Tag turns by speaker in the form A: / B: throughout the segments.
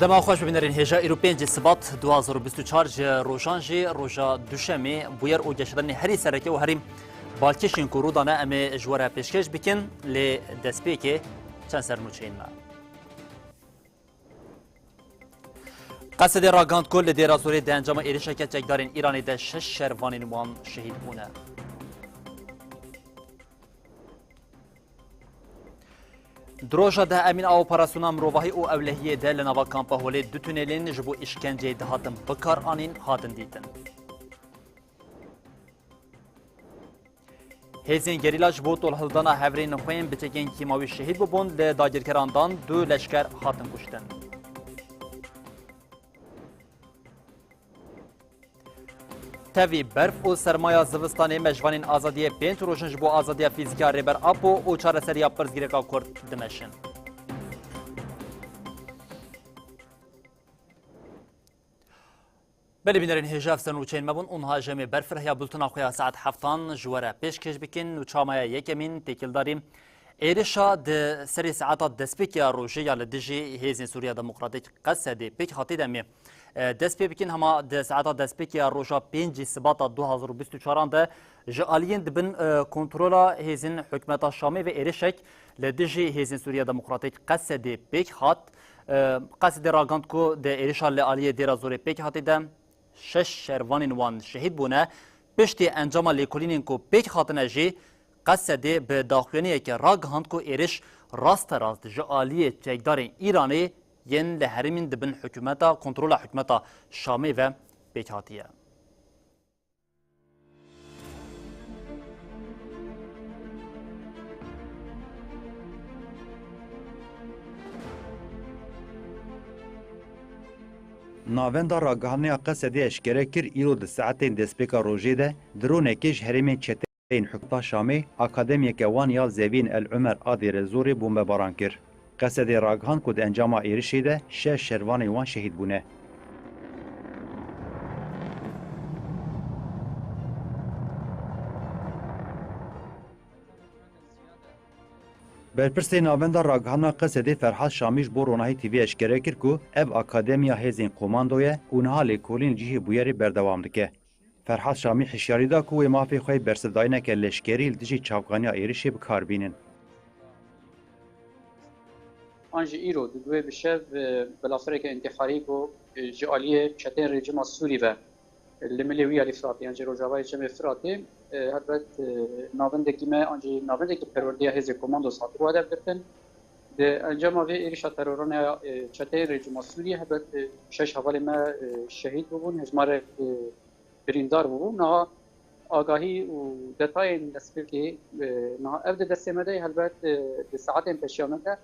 A: دما خوش ببینرین هجا ایروپین سبات 2024 روشان جی روژا دوشمی بویر او گشتن هری سرکی و هریم بالکشین کو رودانه ام جواره پیشکش بکن لی دسپیکی چند سرنوچین ما قصد راگاند کل دیرازوری ده انجام ایرشکت جگدارین ایرانی ده 6 شهروانین وان شهید بونه. دروژا ده امین اپراسیون امروزی او اولهیه ده لنوا کامپا هولی دو تونلین جبو اشکنجه ده هاتن بکار آنین هاتن دیتن. هزین گریلاج بود طول هلدانا هفرین خوین بچگین کیماوی شهید ببون لداگرکراندان دو لشکر هاتن کشتن. تاوی برف و سرمایه زوستانی مجوانین آزادی پنج روشنج بو آزادی فیزیکا ریبر اپو و چهار سری پرزگیرکا کرد دمشن. بله بینرین هجاف سنوچین مبون اونها جمع برف رهیا بلتنا خویا ساعت هفتان جواره پیش کش بکن و چامایا یکمین تکیل داریم ایرشا ده سری ساعتات دسپیکیا روژه یا لدجی هیزین سوریا دموکراتیک قصدی پیک خاطی دمی دست پی بکن هما ده ساعتا دست پی که روژا 5 سباتا 2024 ده جالیین دبن کنترولا هزین حکمت شامی و ایرشک لدجی هزین سوریا دموکراتیک قصد پیک هات قصد راگاند کو ده ایرشا لالیه دیرا زور پیک هاتی ده 6 شهروانین وان شهید بونه پشتی انجام لیکولینین کو پیک هاتنه جی قصد به داخلینیه که راگاند کو ایرش راست جالیه چکدار ایرانی ین لحرمین دبن حکومتا کنترول حکومتا شامی و بیکاتیه.
B: ناوندا راگهانی قصدی اشکره کر ایرو ده ساعتین دسپیکا روژه ده درونکیش هرمین چتین حکومتا شامی اکادمیک وان یال زوین العمر آدیر زوری بومبه باران کر. قصد راگهان کد انجام ایرشی ده 6 شهروان وان شهید بونه. برپرسی ناوندا راگهانا قصد فرحات شامیش بو روناهی تیوی اشکره کر که اف اکادمیا هزین قوماندویه اونها لیکولین جیه بویری بردوام دکه. فرحات شامی حشیاری دا که مافی خوی برسداینه که لشکری لدجی چاوگانی ایرشی بکار بینن.
C: آنجا ایرو دوی بشه بلافره که انتخاری کو جالیه چتن رژیم سوری و لملیوی الافراطی آنجا روجاوای جمع افراطی هربت ناوندگی ما آنجا ناوندگی پروردی هز کماندو ساترو هدف گرفتن ده انجام وی ایرش تروران چتن رژیم سوری هربت 6 حوالی ما شهید بودن هجمار بریندار بودن نه آگاهی و دتای نسبی که نه ابد دستمده هربت ساعت پیشیامده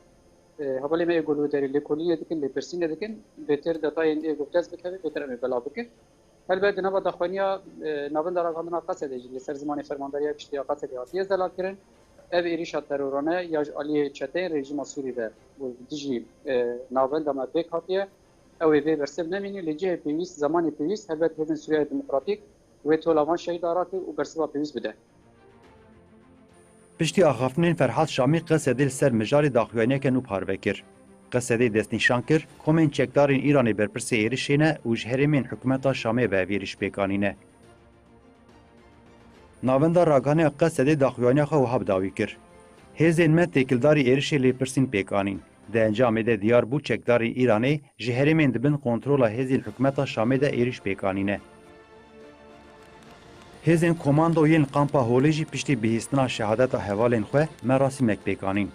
C: حوالی ما يقولوا داري لكلية دكن لبرسينة دكن بتر دتاين إيه قبتاز بكره بتر أمي بلا بكر هل بعد نبض أخوانيا نبض دارا قامنا قصد يجي لسر زمان فرمانداريا بشتيا قصد ياسية زلال كرن أب إيريش الترورانة يج عليه شتين رجيم سوري ده وديجي نبض دم بيك هاتيه أو في برسم نميني لجيه بيويس زمان بيويس هل بعد هذن سوريا الديمقراطيك وتولمان شهيد دارات وبرسوا بيويس بده
B: پشتی آخافتنین فرحات شامی قصدی سر مجاری داخوانه که نو پارو کر. قصدی دست نشان کر کومن چکدارین ایرانی برپرسی ایرشینه و جهرمین حکومتا شامی و ویرش بیکانینه. ناوندا راگانه قصدی داخوانه خو هب داوی کر. هزین مت تکلداری ایرشی لیپرسین بیکانین. ده انجام ده دیار بو چکداری ایرانی جهرمین دبن کنترول هزین حکومتا شامی ده ایرش بیکانینه. هزین کماندوین قامپا هولیجی پشتی بهیستنا شهادت حوالین خو مراسمک بیکانین.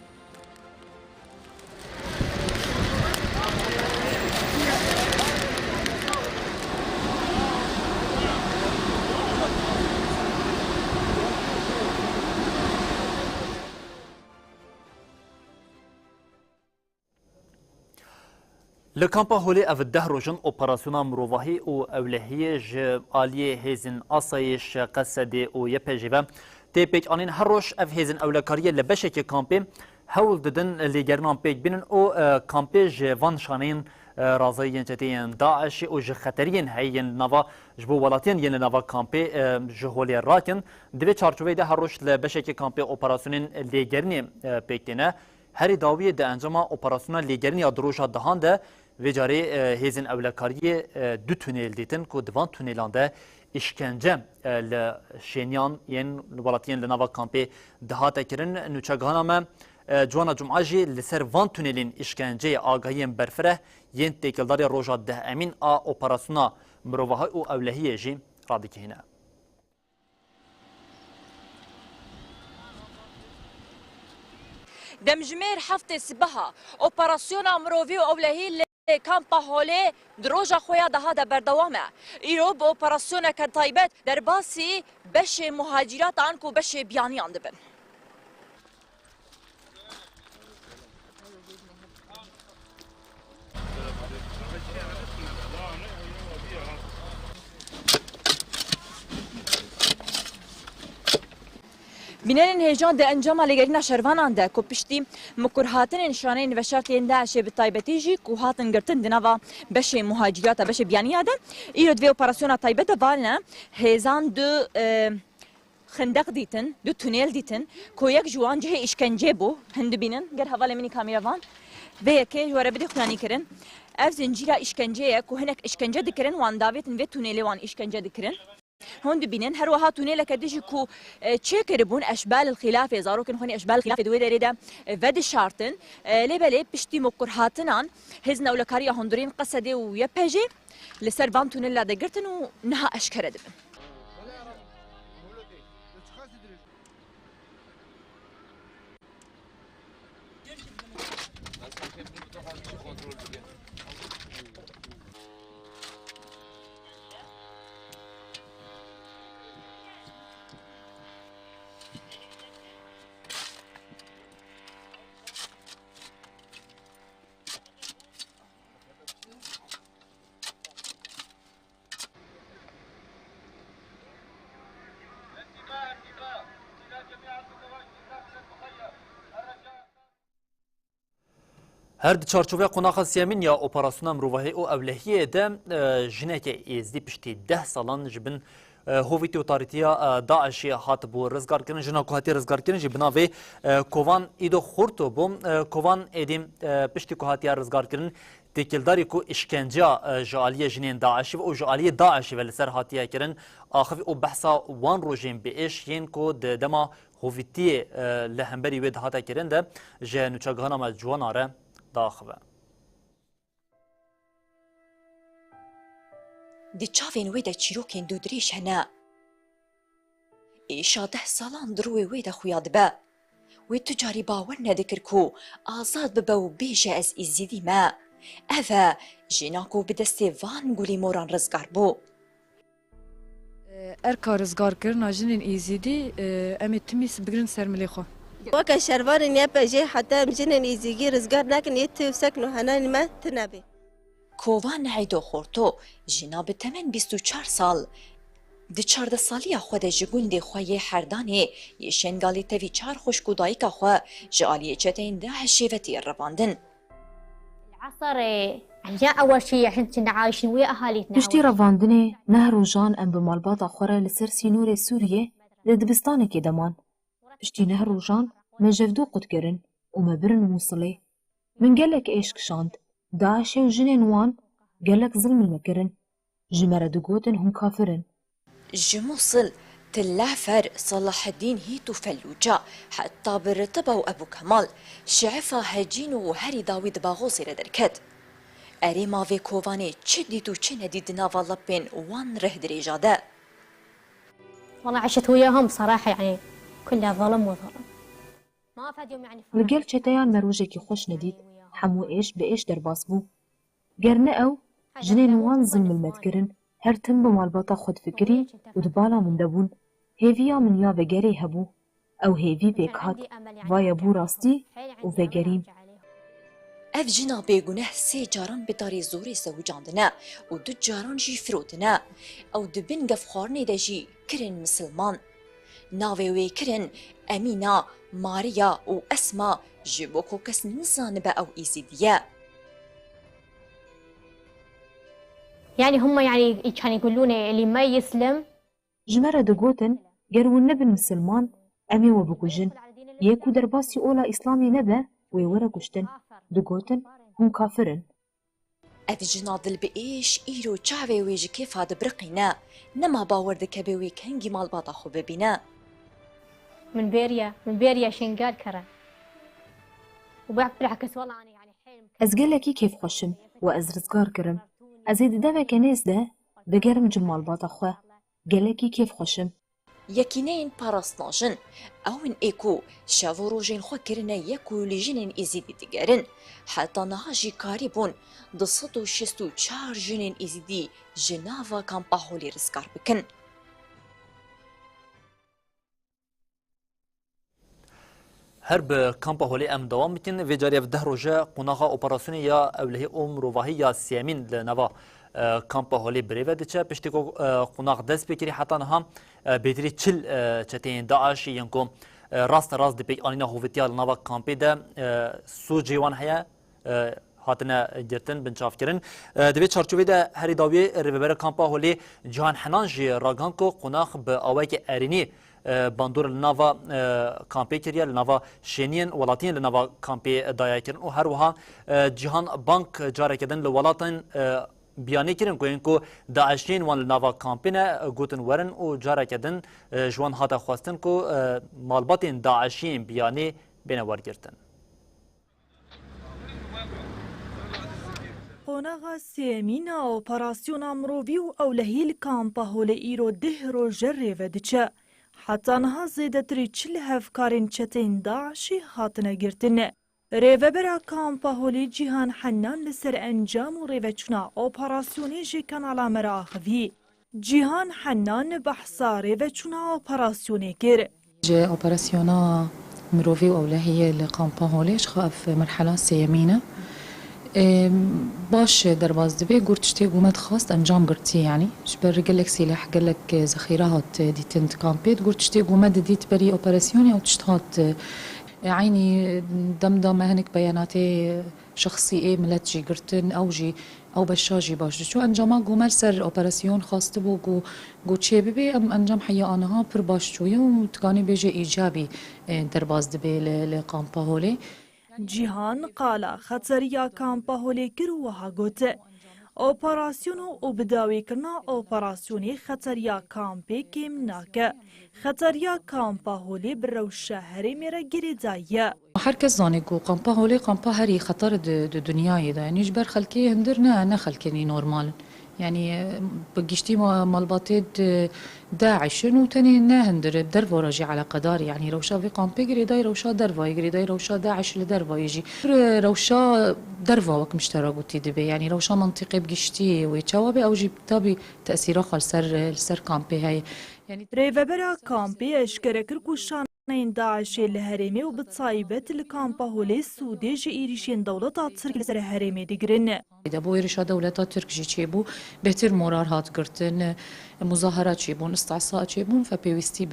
A: لکامپا هولی او ده روژن اپراسیون مروواهی او اولهیه جالیه هزین آسایش قصدی او یپجیوه تیپیک آنین هر روش او هزین اولکاریه لبشه که کامپی هول ددن لیگرنان پیک بینن او کامپی جوان شانین رازیین جتین داعش او جخطرین هین نوا جبو ولاتین ین نوا کامپی جهولی راکن دوی چارچوبه ده هر روش لبشه که کامپی اپراسیون لیگرنی پیک دینه هری داوی ده انجام اپراسیون لیگرنی دروژا دهان ده ویجاری هیزن اولکاری دو تونل دیتن که دوان تونلان ده işkence لشینیان ین ولاتین لناوا کامپی دهات کرن نوچگانا ما جوانا جمعه لسر وان تونلین işkence آگاهی برفره ین تکلداری روژا ده امین آ اپراسونا مروفه او اولهیه جی رادی هنا
D: دمجمير حفتة سبها اوبراسيون امروفي واولهي كامبا هولي دروجا خويا ده هذا بردوامه ايرو باوبراسيون كتايبت درباسي بش مهاجرات عنكو بش بياني عندبن بنان هیجان ده انجام لگرنا شروانان ده کوپشتی مکرهاتن نشانه نوشتین داعش بالطایبتی جی کوهاتن گرتن دنوا بش مهاجرات بش بیانیه ده ایرو دوی اپراسیون طایبت بالنا هیزان دو خندق دیتن دو تونل دیتن کو یک جوان جه işkence بو هند بینن گر حواله منی کامیراوان و یکی جواره بدی خلانی کرن اف زنجیرا işkenceye کو هنک işkence دکرن وان داویتن و تونلی وان işkence دکرن هون ببینن هر وها تونيلا كديجي كو تشيكربون اشبال الخلافه زاروكن خوني اشبال الخلافه دوي دريدا فد شارتن لبلي بشتي مقرهاتنان هزنا ولكاريا هندرين قصدي ويبهجي لسربان تونيلا دغرتن ونها اشكر دبن
A: هر چارچوبه قناق سیامین یا اپراسیون مروفه او اولهیه ده جنک ازدی پشتی 10 سالان جبن هویتی اوتاریتیا داعشی هات بو رزگار کردن جنا کوهاتی رزگار کردن جبنا و کوان ایدو خورتو بوم کوان ادیم پشتی کوهاتی رزگار کردن تکلداری کو işkence جالیه جنین داعشی و او جالیه داعشی ولی سر هاتیه کردن آخری او بحثا وان روجین به اش ین کو دما هویتی لهمبری ود هاتا کردن ده جنو چگانا ما جواناره داخبه
D: دی چاوین وی ده چیروکین دو دریش هنه ایشا 10 سالان دروی وی ده خویاد به وی تجاری باور ندکر کو آزاد ببه و بیجه از ایزیدی ما اوه جناکو بدسته وان گولی موران رزگار بو
E: ارکا رزگار کرن جنین ایزیدی امی تمیس بگرن سرملی خو
F: وكا شربان يبجي حتى مجنن يزيجي رزقار لكن يتسكنوا هنان ما تنبي
D: کووان عیدو خورتو جناب تمن 24 سال دی 14 سالی خود جگوند خوی حردانه یشنگالی توی 4 خوشکودایی که خو جالی چتین داعش شیفتی رواندن
G: العصر جاء أول شيء عشان كنا عايشين ويا أهالينا
H: پشتی رواندنê nehro jan em bi malbata xwe re li ser sînorê Sûriyê li dibistanekê deman. Piştî nehro jan me jevdû qutkirin û me birin Mûsilê. Min gelek êş kişand. Daişê û jinên wan gelek zilmê me kirin. Ji me re digotin hûn kafirin.
D: ji Musil تلافر صلاح الدين هيتو فلوجا حتى برتبه أبو كمال شعفا هجين وهري داوود باغوصي ردركت أري ما في كوفاني تشديتو تشندي دناف اللبين وان رهدري جادا
G: والله عشت وياهم صراحة يعني كلها ظلم وظلم ما فاد يوم يعني
H: Li gel çeteyan me rojekî xweş nedît hemû êş bi êş derbas bû. Ger ne ew jinên wan zilmil me dikirin her tim bi malbata xwe difikirîn û di bala min de bûn. Hêviya min ya vegerê hebû ew hêvî pêk hat vaya bû rastî û vegerîn.
D: اف جنا بيگونه سي جاران بداري زوري سوجاندنا و دو جاران جي فروتنا او دبن گفخارني دجي كرن مسلمان ناوي وي كرن امينة ماريا و اسما جبوكو كس نزان با او ايزيديا
G: يعني هم يعني كانوا يقولون اللي ما يسلم
H: Ji me re digotin ger hûn nebin misilman em ê we bikujin. Yê ku derbasî ola Îslamê nebe wê were kuştin. Digotin hûn kafirin.
D: اف جناضل بإيش إيرو چاوي ويجي كيف هاد برقينا نما باور دكبي ويكهنجي مال باطا خو ببينا
G: من بيريا شنقال كرا وبالعكس والله أنا يعني حيل
H: از گلکی کیف خوشم و از رزگار کرم. از هید دو کنیز ده بگرم جمال باتا خواه. گلکی کیف خوشم.
D: يكينين باراستاجن أوين إيكو شافو روجين خوا كرنا يكو لجنين إزيدي تجارن حتى نهاجي كاريبون دصدو شستو چار جنين إزيدي جنافا كان باهولي رسكار بكن
A: هرب كامبا هولي ام دوام بكن في جاري في دهروجا قناغا اوبراسيونيا اولهي روفاهيا سيامين لنوا كامبا هولي بريفا ديتشا بشتيكو قناغ دس بكري حتى نها بيدري تشل تشتين داعش ينكو راست دي بيك انينا هوفيتيا لنوا كامبي دا سو جيوان هيا هاتنا جرتن بنشاف كرن دبي چارچوبي دا هري داوي ريبر كامبا هولي جهان حنان جي راغانكو قناغ باوايك اريني باندور لناوا کامپی کریه لناوا شینین ولاتین لناوا کامپی دایا کرن و هر وها جهان بانک جاره کردن لولاتین بیانی کرن که اینکو داعشین وان لناوا کامپینه گوتن ورن و جاره کردن جوان هاتا خواستن که مالباتین داعشین بیانی بین ورگرتن
I: قۆناغا سێمینە ئۆپەراسیۆنا مرۆڤی و ئەولەهی کامپە هۆلە ئیرۆ دeh ڕۆژە رێڤە دچە حتانها زێدەتری چل هەفکارên çetên داعشی هاتنە گرتن rêvebera kampa holê Cîhan Hennan li ser encam û rêveçûna operasyonê ji kanala me re axivî. Cîhan Hennan behsa rêveçûna operasyonê kir.
J: جي اوبراسيونا مروفي واولهيه لقامبا هوليش خاف مرحله سيمينه باش درباز دبي قلت شتي قومت خاص انجام قرتي يعني جبر قالك سلاح قالك ذخيرات دي تنت كامبيت قلت شتي قومت ديت بري اوبراسيوني او تشتهات عيني دمدمه هنك بياناتي شخصي ايه ملت جي قرتن او جي او بشاجي باش شو انجام قومر سر اوبراسيون خاص تبو قو تشي ببي ام انجام حيا انها بر باش شويه وتكاني بيجي ايجابي درباز دبي لقامبا هولي
I: جیهان قالا خطریا کامپا هولی کرو وها گوته اپراسیونو او بداوی کرنا اپراسیونی خطریا کامپی کم ناکه خطریا کامپا هولی برو شهری میره گیری دایه
J: هر کس زانه کو قامپا هولی قامپا هری خطر دنیای ده یعنی جبر خلکی هندر نه خلکنی نورمال يعني بقشتي مالباتيد داعش وتاني ناهندر بدرفو راجع على قدار يعني روشا في قامبي يقري داي روشا درفا يقري داي روشا داعش لدرفا يجي روشا درفا وك مشترى قلتي دبي يعني روشا منطقي بقشتي ويتشاوبي او جيب تابي تأثيره خال سر قامبي هاي
I: يعني ريفبرا كامبي اشكركر كوشان این داعش الهرمي وبتصايبت الكامبا هولي السودي جي إيريشين دولة ترك لسر هرمي ديگرن.
J: إذا بو إيريشا دولة ترك جي چيبو بهتر مرار هات قرتن مظاهرات چيبون استعصاء چيبون فبيوستي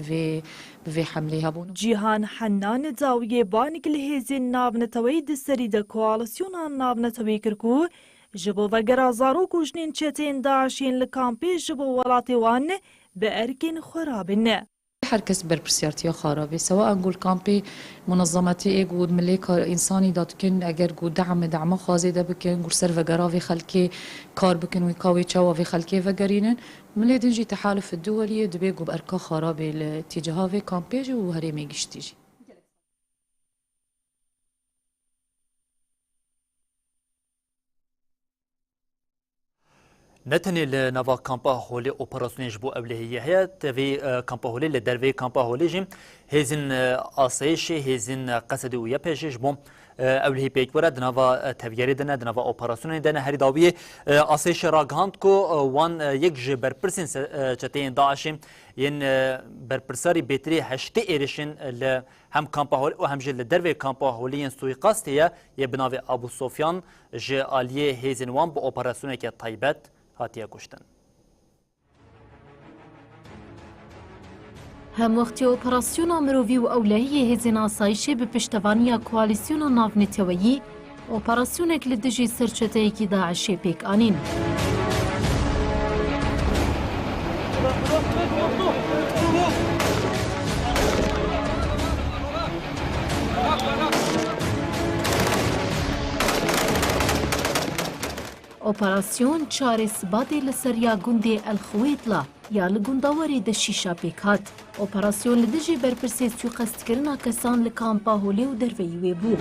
J: بفي حملها بون.
I: جيهان حنان داوية بانك الهزين نابنتوي دسريد كوالسيون نابنتوي كركو جبو وگرا زارو كوجنين چتين داعشين الكامبي جبو ولاتي وان بأركين خرابن.
J: هركس بربرسيارتيا خرابي سواء نقول كامبي منظماتي ايجود ملك انساني داتكن اگر قود دعم خازي بكن نقول سر وقرافي خلكي كار بكن ويكاوي تشاوا في خلكي وقرينن مليدن جي تحالف الدولي دبيقو باركا خرابي الاتجاه في كامبيجي وهريمي قشتيجي
A: نتني لنوا كامبا هولي اوبراسيون جبو اولهيه هي في كامبا هولي لدرفي كامبا هولي جيم هزين اسيش هزين قصد ويا بيج جبو اولهي بيك ورا دنوا تفيري دنا دنوا اوبراسيون دنا هري داوي اسيش راغاند كو وان يك بربرسين چتين داعش ين بربرساري بيتري هشتي ايريشن ل هم كامبا هول و هم جل درفي كامبا هولي سوي قاستيه يبناوي ابو سفيان جي اليه هزين وان بو اوبراسيون كي طيبت هاتيا كشتن
H: هم وقتی اپراسیون مروی و اولهی هزین آسایشی به پشتوانی کوالیسیون ناونتویی اپراسیون اکل دجی سرچته ایکی داعشی پیک آنین. اپراسیون چار سباتی لسریا گوندی الخویتلا یا لگونداوری د شیشا پیکات. اپراسیون لدجی برپرسی سوقست کرنا کسان لکامپا هولی و درویوی بو.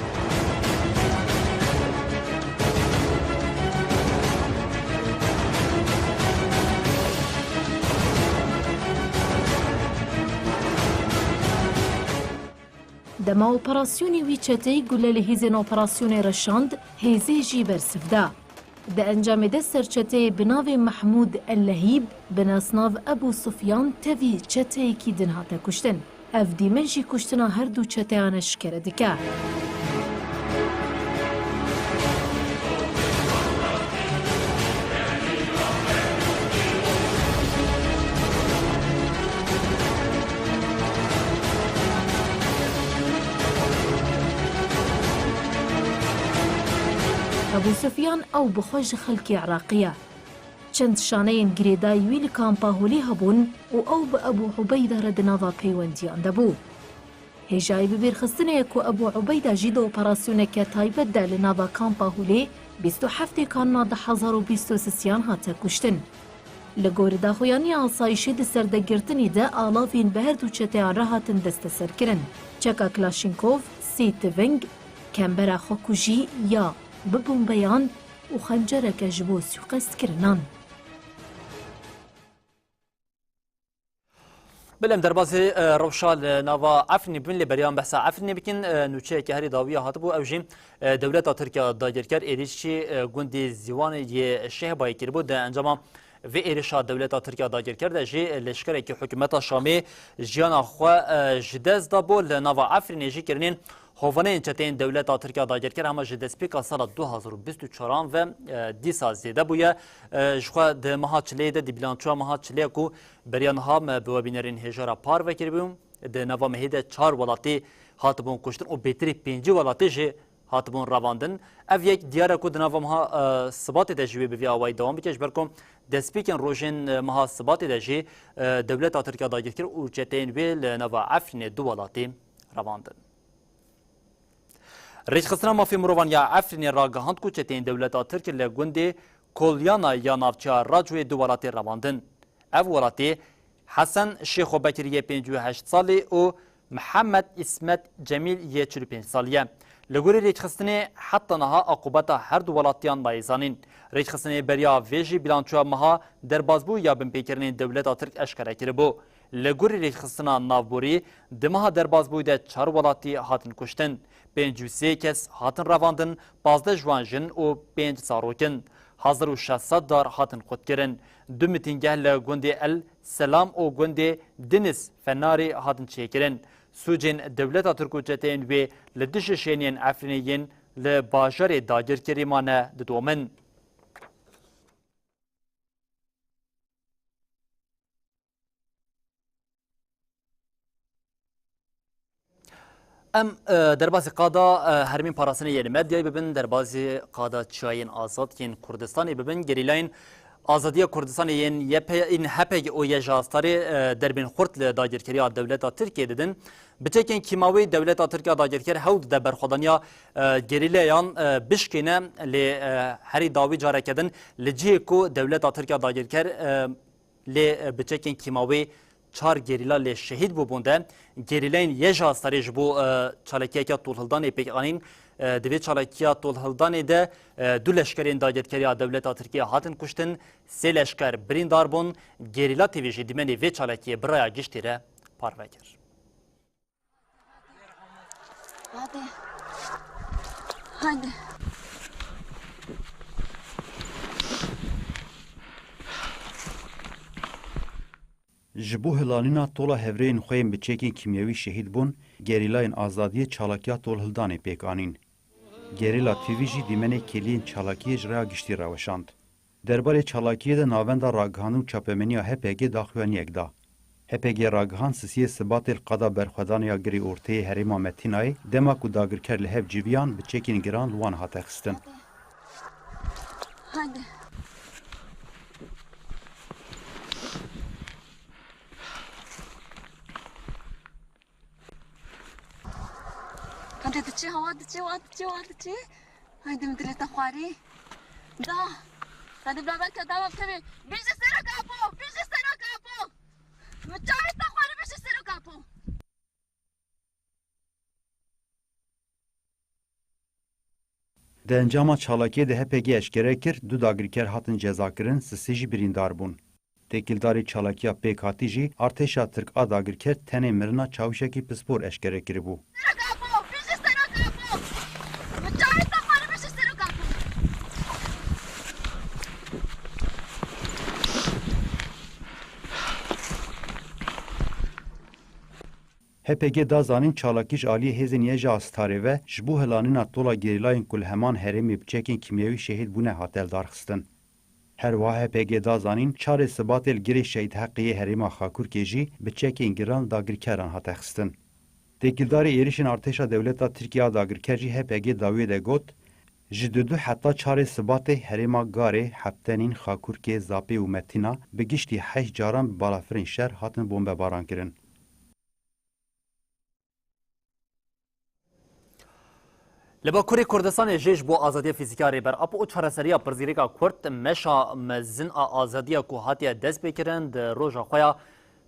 H: دما اپراسیونی وی چتی گله لهیزن اپراسیون رشاند هیزی جی برسفدا. ده انجام ده سرچته بناو محمود اللهیب بناسناو ابو سفیان توی چته کی دنهاته کشتن. اف دیمن جی کشتنا هر دو چته آنش کرده که. ابو سفیان او بخوش خلکی عراقیه. چند شانین گریدای ویل کامپا هولی هبون و او به ابو عبیده ردناوا پیوندیان دبو. هجای ببیرخستنه که ابو عبیده جید اپراسیونه که تایبت ده لناوا کامپا هولی 27 کاننا 1023 هاته کشتن. لگور داخویانی آسایشی ده سردگرتنی ده آلافین به هر دو چتیان راحتن دست سر کرن. چکا کلاشینکوف، سیتوینگ، کمبرا خوکوژی یا ببون بیان و خنجرک جبو سوقست کرنان.
A: بلم دربازی روشال نوا عفنی بین لبریان بحث عفنی بکن نوچه که هری داویه هاتبو اوجیم دولت ترکیه داگرکر ایریشی گوندی زیوان یه شه بایی کربو ده انجام و ایریشا دولت ترکیه داگرکر ده جی لشکره که حکومت شامی جیان آخوا جدز دابو لنوا عفنی جی کرنین هوانه چتین دولت ترکیه داگرکر همه جدسپیکا سال 2024 و دیسا زیده بویه جخوا ده مها چلیه ده دی بلانچوا مها چلیه کو بریان هم بوابینرین هجارا پار وکر بیم ده نوا مهیده 4 ولاتی هاتبون کشتن و بیتری 5 ولاتی جه هاتبون رواندن اف یک دیاره کو ده نوا مها ثبات ده جوی بوی آوائی دوام بکش برکم دسپیکن روژن مها ثبات ده جه دولت ترکیه داگرکر و چتین ویل نوا عفن 2 ولاتی رواندن رئیس خسنا مافی مروان یا عفرین راگهاند کو چتین دولت ترک لگوندی کولیانا یا نافچا راجوی دو ولاتی رواندن. اف ولاتی حسن شیخ بکری 58 سالی و محمد اسمت جمیل 45 سالیه. لگوری رئیس خسنی حتی نها عقوبت هر دو ولاتیان بایزانین. رئیس خسنی بریا ویجی بیلانچو مها در بازبو یا بنپیکرین دولت ترک اشکره کربو. لگوری رئیس خسنا نافبوری دمها در بازبوی ده 4 ولاتی هاتن کشتن. 53 کس هاتن رواندن 15 جوانجن و 5 ساروکن. 1600 دار هاتن خود کرن. 2 میتینگه لگوندی السلام و گوندی دنیس فناری هاتن چیکرن. سوجین دولت ترکو چتین و لدش شینین افرینین لباجر داگر کریمانه ددومن. ام دربازی قادا هرمین پاراسنی یعنی مدیای ببین دربازی قادا چاین آزاد کین کردستانی ببین گریلاین آزادی کردستان این هپگ او یجاستاری دربین خورد لداگرکری دولت ترکیه دیدن بچکن کیماوی دولت ترکیه داگرکر هود د برخودانیا گریلیان بشکینه ل هری داوی جاره کردن لجی کو دولت ترکیه داگرکر ل بچکن کیماوی 4 گریلا ل شهید بوده گریلین یجاستاری بو چالکیه که طولهلدان پیکانین دوی چالکیه طولهلدان ده دو لشکرین داگرکری دولت ترکیه هاتن کشتن 3 لشکر بریندار بون گریلا تیویجی دیمنی وی چالکیه برای گشتی ره پاروکر.
K: Hadi.
B: جبو هلانینا طولا هفرین خویم بچکین کیمیاوی شهید بون گریلاین آزادی چالاکیا طول هلدان پیکانین. گریلا تیویجی دیمنه کلین چالاکی جرا گشتی روشاند. درباره چالاکی ده ناوندا راگهانو چاپمنیا هپگی داخوانی اگدا. هپگی راگهان سیسی سبات القضا برخدانیا گری اورته هریما متینای دما کو داگرکر لهف جیویان بچکین گران لوان هاتخستن.
K: Hadi. Hadi hadi hadi hadi hadi. Haydi müdürete خواری. دا هذه بلابك دعوة بتبي بيجي سيرك أبو بيجي سيرك أبو متجاهد تقوى بيجي سيرك أبو.
B: د انجام چالاکی ده هپگی اشکره کر دو داگریکر هاتن جزا کرن سسی جی بریندار بون. تکیلداری چالاکیا پیک هاتی جی ارتشا ترک آداگریکر تنه مرنا چاوشکی پسپور اشکره کری بو. HPG da zanîn çalakîj aliyê hêzên Yêja Astarê ve ji bo helanîna tola gerîlayên ku li heman herêmê biçekên kimyewî şehîd bûne hate darxistin. Her wiha HPG da zanîn çarê sibatê li girê Şehîd Heqiyê herêma Xakurkê jî biçekên giran dagirkeran hate xistin. Têkildarê êrişên artêşa dewleta Tirkiya dagirker jî HPG dawiyê de got, ji dudu heta çarê sibatê herêma Garê, Heptenîn, Xakurkê, Zapê û Metîna bi giştî 8 caran bi balafirên şer hatin bombebaran kirin.
A: لباکوری کردستان جیش بو آزادی فیزیکاری بر اپو چهارسریا پرزیریکا کرد مشا مزن آزادی کوهاتی دست بکرند روزا خویا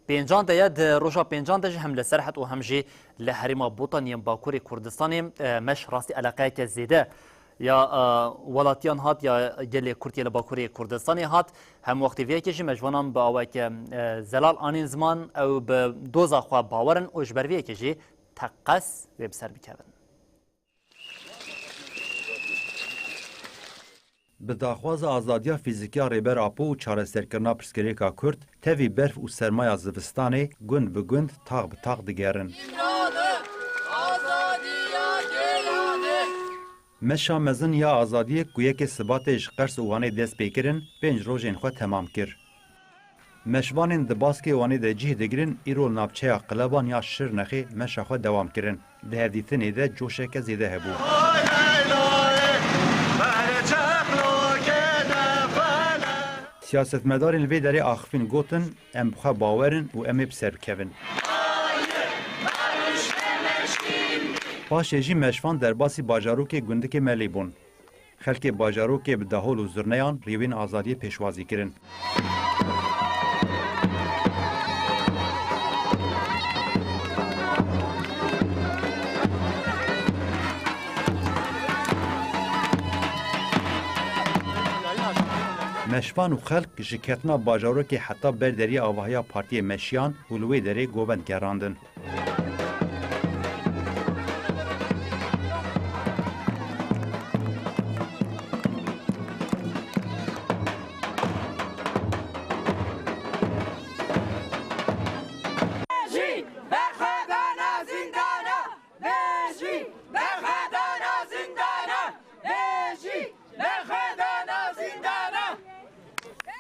A: پنجان ده روزا پنجان ده هم لسرحت و هم جی لحریم بوتانی باکوری کردستان مش راستی علاقه که زیده یا ولاتیان هات یا گل کردی لباکوری کردستان هات هم وقتی وی که جی مجوانم با اوک زلال آنین زمان او به دوزا خوا باورن و جبر وی که جی تقص و بسر بکردن.
B: Bi daxwaza azadiya fîzikiya rêber Apo û çareserkirina pirsgirêka Kurd, tevî berf û sermaya zivistanê gund bi gund taq bi taq digerin. Meşa mezin ya azadiyê ku yekê sibatê ji qers û wanê dest pê kirin, 5 rojên xwe temam kir. Meşvanên di baskê wanê de cih digirin, îro navçeya Qileban ya Şirnexê meşa xwe dewam kirin. Di hevdîtinê de coşeke zêde hebû. Siyasetmedarên vê derê axivîn gotin em bixwe bawerin û em ê bi ser bikevin. Paşê jî meşvan derbasî bajarokê gundikê Melê bûn. Xelkê bajarokê bi dahol û zurneyan rêwên azadiyê pêşwazî kirin. Meşvan û xelk ji ketina bajarokê heta ber deriyê avahiya Partiyê Meşiyan û li wê derê govend gerandin.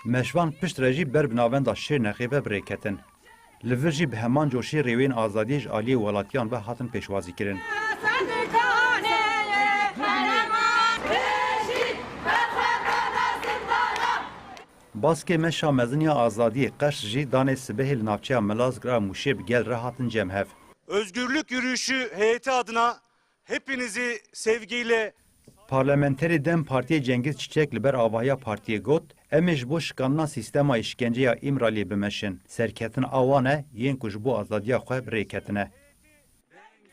B: Meşvan pişt re jî ber bi navenda Şêrnexê ve birêketin. Li vir jî bi heman coşî rêwên azadiyê ji aliyê welatiyan ve hatin pêşwazî kirin. Baskê meşa meziniya azadiyê qeş jî danê sibehê li navçeya Milazgirt Mûşê bi gel re hatin cemhev.
L: Özgürlük yürüyüşü heyeti adına hepinizi sevgiyle
B: Parlamenterê Dem Partiyê Cengiz Çiçek li ber avahiya partiyê got, em ê ji bo şikanina sîstema îşkenceya İmraliyê bimeşin. Serketin awan e yên ku ji bo azadiya xwe birêketine.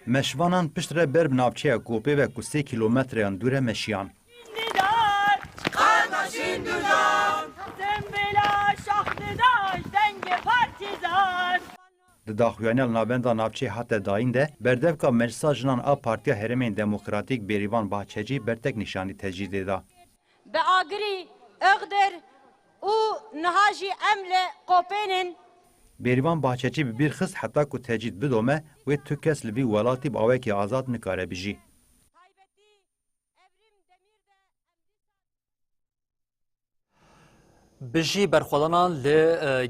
B: Meşvanan pişt re ber bi navçeya Gopê ve ku 3 kilometreyan dûr e Meşiyan. Di daxuyaniya navenda navçeyê hate dayîn de berdevka meclisa jinan a Partiya Herêmên Demokratîk Bêrîvan Bahçecî bertek nîşanî tecrîdê da.
M: Bi agirî, Iğdır û niha jî em li Kopênin
B: Bêrîvan Bahçecî bi bîr xist heta ku tecîd bidome wê tu kes li vî welatî bi awekî azad nikare bijî.
A: بجی برخوادانان ل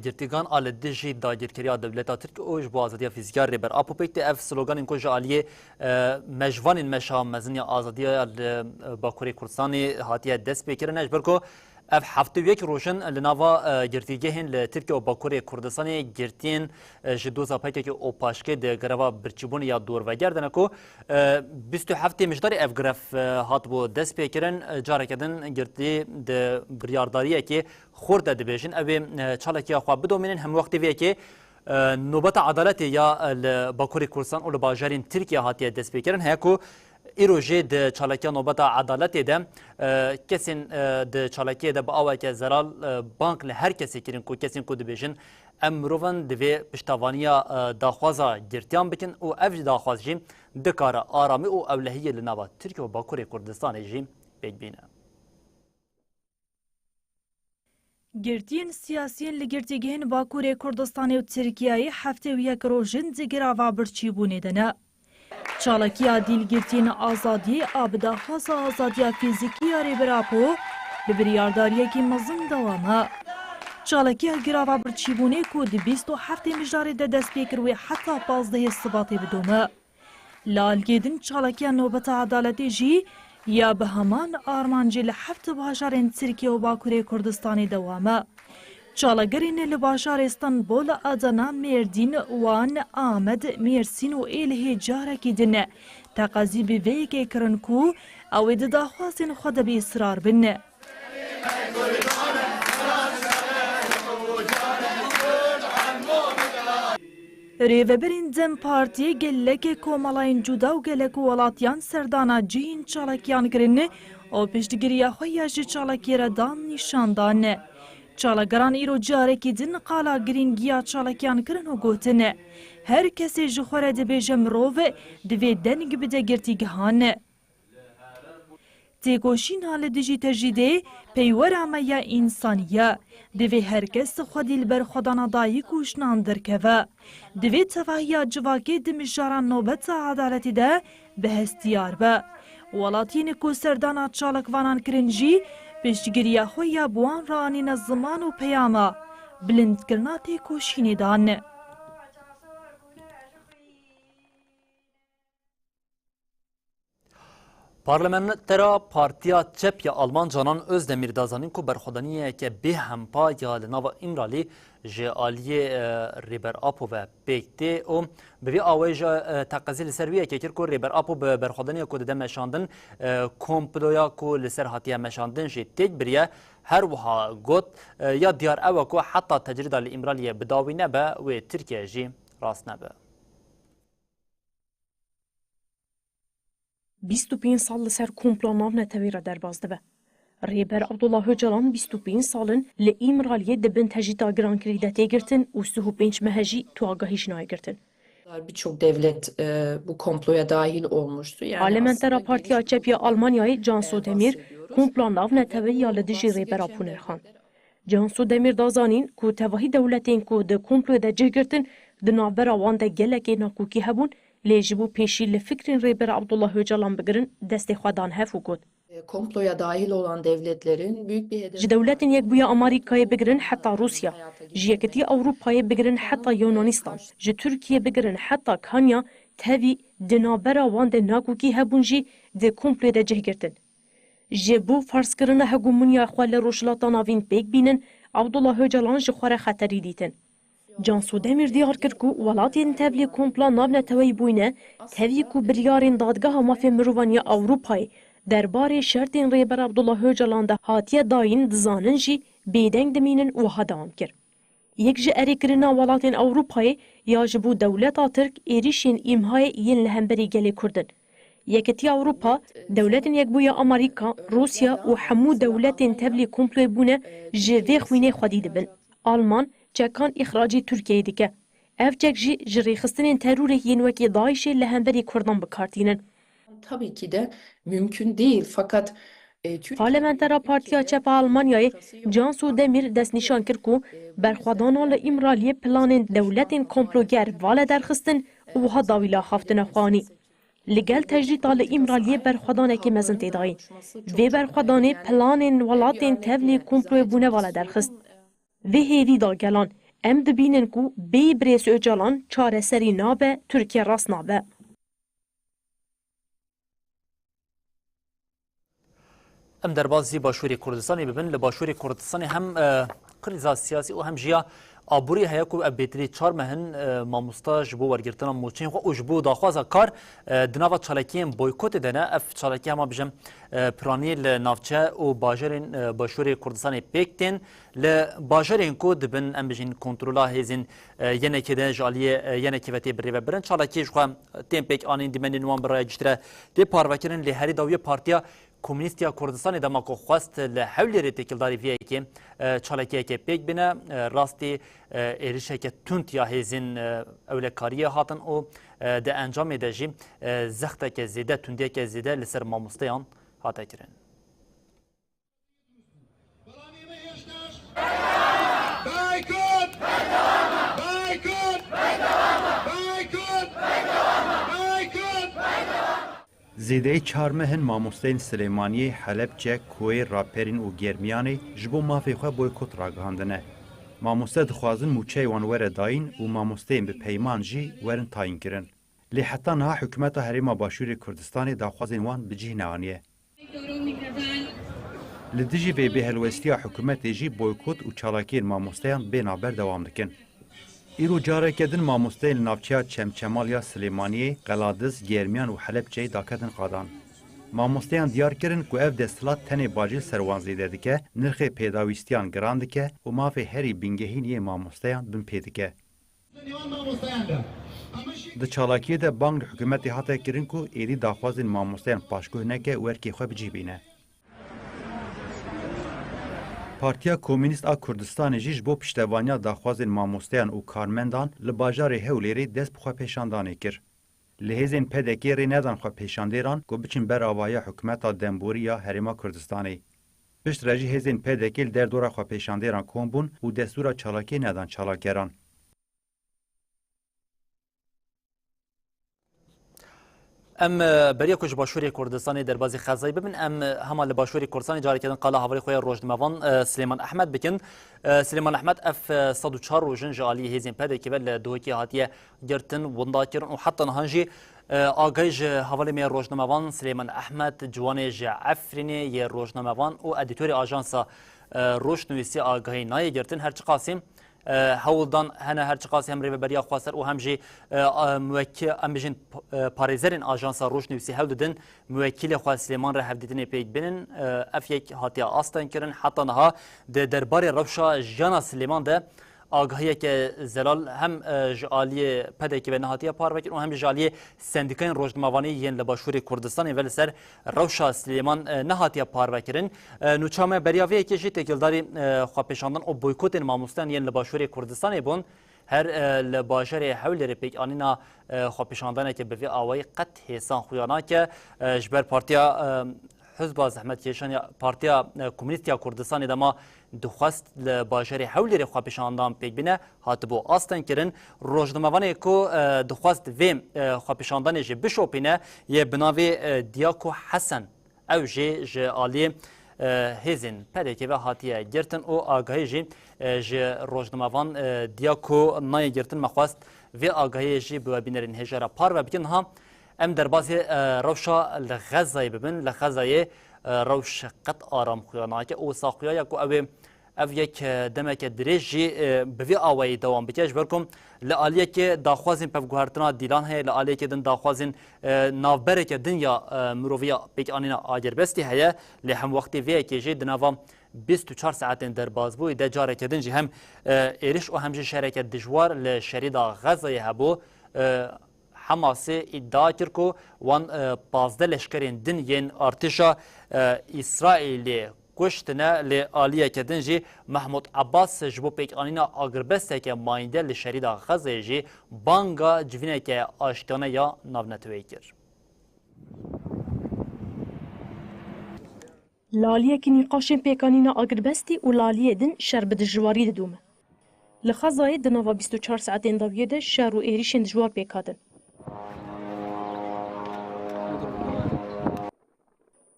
A: گرتگان آل دژی داگیرکریا دولتا ترک اوج بو آزادیا فیزیکار ریبر اپو پیکت اف سلوگان اینکو جالیه مجوان مشا مزنی آزادیا باکوری کردستانی هاتیه دست بکرنش برکو اف هفته یک روشن لناوا گرتیگهن لترکیه و باکوری کردستان گرتین جدوزا پاکی که او پاشکه ده گروا برچیبون یا دور و گردن کو 27 مشدار اف گرف هات بو دست پیکرن جاره کدن گرتی ده بریارداریه که خورده دبیشن اوی چالکی خواب بدومینن هم وقتی وی که نوبت عدالت یا باکوری کردستان و لباجارین ترکیه هاتی دست پیکرن هیکو ایروژه د چالکی نوبت عدالت ده کسین د چالکی ده با آوه که زرال بانک لهر کسی کرین کو کسین کو دبیجن امروون دوی پشتوانیا داخوازا گرتیان بکن و اف داخواز جیم دکار آرامی و اولهی لناوا ترکیه و باکوری کردستان جیم بگبینه.
I: گرتین سیاسیین لگرتیگهن باکوری کردستان و ترکیه هفته و یک روژن دگراوا برچیبونه دنه. چالکیا دیلگرتین آزادی آبداخواز آزادی فیزیکی ریبراپو ببریارداریه که مزن دوامه. چالکیا گراوا برچیبونه کود 27 مجاری ده دست پیکروی حتی 15 سباتی بدومه. لالگیدن چالکیا نوبت عدالتی جی یا به همان آرمانجی لحفت باجارین ترکیه و باکوری کردستانی دوامه. چالگرین لباشار استانبول ادنا مردین وان آمد مرسین و ایله جارکی دن تقاضی به ویگه کرنکو او داخوازین خود به اصرار بن. ریوبرین دم پارتی گلک کومالاین جودا و گلک ولاتیان سردانا جین چالکیان کرن او پشتگیری خویاج چالکی را دان نشاندان. چالگران ایرو جاره که دن قالا گرینگیا چالکیان کرن و گوتن هر کسی جخوره دبیجه مروه دوی دنگ بده گرتیگهان. تیگوشین حال دیجی تجیده پیور عمیا انسانیه دوی هر کس خودی لبر خودانا دایی کوشنان درکوه دوی تفاهی جواکی دمجاران نوبت عدالتی ده به هستیار به ولاتین کو سردانا چالکوانان کرنجی پشتگیری خوی بوان رانین زمان و پیاما بلند کرناتی کوشینی دان.
A: پارلمانترا پارتیا چپ یا آلمان جانان özdemir دازانین کو برخودانیه که به همپا یا لناو امرالی جالی ریبر آپو و بیکتی و به آواج تقاضی سرویه که کرد کو ریبر آپو به برخودانیه کو دم مشاندن کمپلویا کو لسر هاتیه مشاندن جی تیج بریه هر وها گوت یا دیار او کو حتی تجرید الامرالی بداوی نبه و ترکیه جی راست نبه.
N: 25 سال لسر کومپلا ناو نتویره درباز دبه. ریبر عبدالله جلان 25 سالن لإمرالیه دبن تجیتا گران کریدته گرتن و 35 مهجی تو آگاهیش نای گرتن.
O: Birçok devlet bu komploya dahil olmuştu.
N: Parlamentera Partiya Çepiya Almanya'yı Cansu Demir kompla nav neteviya lediji ریبر آپونرخان. Cansu Demir دازانین کو تواهی دولتین کو ده komploya da cih girtin ده navbera wan de geleke nakuki hebun لیجبو پیشی لفکرین ریبر عبدالله Öcalan بگرن دست خودان هفو گود.
O: Komploya dahil olan devletlerin büyük bir hedefi.
N: جدولتین یک بویا آمریکای بگرن حتی روسیا. جیکتی اروپای بگرن حتی یونانستان. ج ترکیه بگرن حتی کانیا تهوی دنابرا وان ده ناکوکی هبون جی ده komploya da cih girtin. جبو فرض کرنه هگومونیا خوال روشلاتا ناوین پیک بینن عبدالله Öcalan جخوار خطری دیتن. Cansu Demir diyar kir ku welatên tevlî kompla navne teweyî bûne tevî ku biryarên dadgeha mafê mirovaniya Ewropayê derbarê şertên rêber Abdullah Öcalan de hatiye dayîn dizanin jî bêdeng dimînin wiha devam kir. Yek ji erêkirina welatên Ewropayê ya ji bo dewleta Tirk êrişên îmhayê yên li hemberî gelê Kurdin. Yeketiya Ewropa, dewletên Yekbûya Amerîka, Rusya û hemû dewletên tevlî komployê bûne ji vê xwînê xwedî dibin. Alman çekan îxracî Tirkiyeyê dike. Ev çek jî ji rêxistinên terorê yên wekî Daişê li hemberî Kurdan bikartînin.
O: Tabii ki de mümkün değil fakat
N: Parlamentera Partiya Çepa Almanyayê Cansu Demir destnîşan kir ku berxwedana li îmraliyê planên dewletên komploger vale derxistin û wiha dawîla xaftine xwanî. Li gel tecrîta li îmraliyê berxwedanekî mezin tê dayîn. Vê berxwedanê planên welatên tevlî komployê bûne vale derxist. Vê hêvî da gelan em dibînin ku bê Brês Öcalan çareserî nabe, Tirkiye rast nabe.
A: ام دربازی باشوری کردستانی ببین لباشوری کردستانی هم قریزا سیاسی و هم جیا آبوری هیا کو ابیتری چهار مهن ماموستا جبو ورگرتنا موچین خو جبو داخوازا کار دناوا چالکیم بویکوت دنه اف چالکی هم بجم پرانی لنافچه و باجرین باشوری کردستانی پیکتین ل باجرین کو دبن ام بجین کنترولا هزین ینه کده جالیه ینه کیوتی بری و برن چالکی جو تیم پیک آنین دیمن نوام برای جتره دی پاروکرین لی هری داوی پارتیا کمونیستیا کردستان دماغ خواست لحولی تکیلداری ویه که چالکیه که پیک بینه راستی ایریشه که تونتیا هزین اولکاریه هاتن و ده انجام دهجی زخته که زیده تندیه که زیده لسر ماموستیان هاته کرن.
B: زیده چهار مهن ماموستین سلیمانی حلبچه کوی راپرین و گرمیانی جبو مافی خواه بویکوت راگهاندنه. ماموسته دخوازن موچه وان وره داین و ماموستین به پیمان جی ورن تاین کرن. لی حتی نها حکومت حریما باشوری کردستانی داخوازن وان بجی نوانیه. لدیجی به بهلوستی حکومت جی بویکوت و چالاکین ماموستیان بینابر دوام دکن. ایرو جاره کدن ماموستین نافچیا چمچمالیا سلیمانی قلادز گرمیان و حلبچه داکتن قادان. ماموستیان دیار کرن که اف دستلات تنی باجیل سروان زیده دکه نرخ پیداویستیان گران دکه و مافی هری بینگهین یه ماموستیان بن پیدکه. ده چالاکیه ده بانگ حکومتی حتی کرن که ایری داخوازین ماموستیان پاشگوه نکه ورکی خواه بجی بینه. پارتیا کمونیست آ کردستان جیش بو پشتوانیا داخوازین ماموستیان و کارمندان لباجار هولیری دست بخوا پیشاندانه کر. لحیزین پدکی ری ندان خوا پیشاندیران گو بچین بر آوایا حکومتا دنبوری یا هریما کردستانی. پشت رجی هیزین پدکیل در دورا خوا پیشاندیران کن و دستورا چالاکی ندان چالاکران.
A: ام بریا کج باشوری کردستانی در بازی خزایی ببین ام هما لباشوری کردستانی جاری کردن قالا هواری خوی روزنامه‌وان سلیمان احمد بکن سلیمان احمد اف 104 روزن جالی هزین پده که بل دوکی هاتیه گرتن ونداکرن و حتی نهانجی آگایج حوالی می روزنامه‌وان سلیمان احمد جوانی جعفرینی ی روزنامه‌وان و ادیتوری آژانسا روشنویسی آگاهی نای گرتن هرچی قاسم هولدان هنه هر چقاسی هم ریبریا خواستر و همجی موکل امجین پاریزرین آژانس روشنویسی هولدن موکل خواست سلیمان را هفدیدن پیک بینن اف یک هاتیا آستان کرن حتی نها درباره روشا جانا سلیمان ده آگاهی که زلال هم جالی پده که به نهاتیه پار بکن و هم جالی سندیکای روزنامه‌وانی ین لباشوری کردستانی ولی سر روشا سلیمان نهاتیه پار بکرن نوچامه بریاوی که جی تکیلداری خواپیشاندن و بویکوت ماموستان ین لباشوری کردستانی بون هر لباشر حول رپیک آنینا خواپیشاندن که به وی آوای قط حسان خویانا که جبر پارتیا حزب زحمت کشان یا پارتیا کمونیستیا کردستانی دما دخواست لباشر حولی رخوا پیشاندان پیک بینه هاتبو آستن کرن روزنامه‌وانی کو دخواست ویم خوا پیشاندان جه بشوپینه یه بناوی دیاکو حسن او جه آلی هزین پده که به هاتیه گرتن و آگاهی جه روزنامه‌وان دیاکو نای گرتن مخواست و آگاهی جه بو بینرین هجاره پار و بکن ها ام در بازی روشا لغزای ببین لغزای روش قط آرام خویانه که او ساقیای کو او یک دمک دریجی به وی آوای دوام بکش برکم لعالیه که داخوازین پفگوهرتنا دیلان هی لعالیه که دن داخوازین نافبره که دنیا مروفیا بیک آنینا آگر بستی هیا لی هم وقتی وی که جی دناوام 24 ساعت در بازبوی ده جاره که دنجی هم ایرش و همجی شرکت دجوار لشریدا غزای هبو حماسی ادعا کرد که وان 15 لشکرین دن ین ارتشا اسرائیلی کشتنه لعالیه که دنجی محمود عباس جبو پیک آنینا آگربسته که ماینده لشریدا غزه جی بانگا جوینه که آشتانه یا ناونتوی کرد.
N: لالیه که نیقاشن پیکانینا آگربستی و لالیه دن شر به دجواری دومه. لخزای دنوا 24 ساعتین داویه ده شر و ایریشن دجوار پیکادن.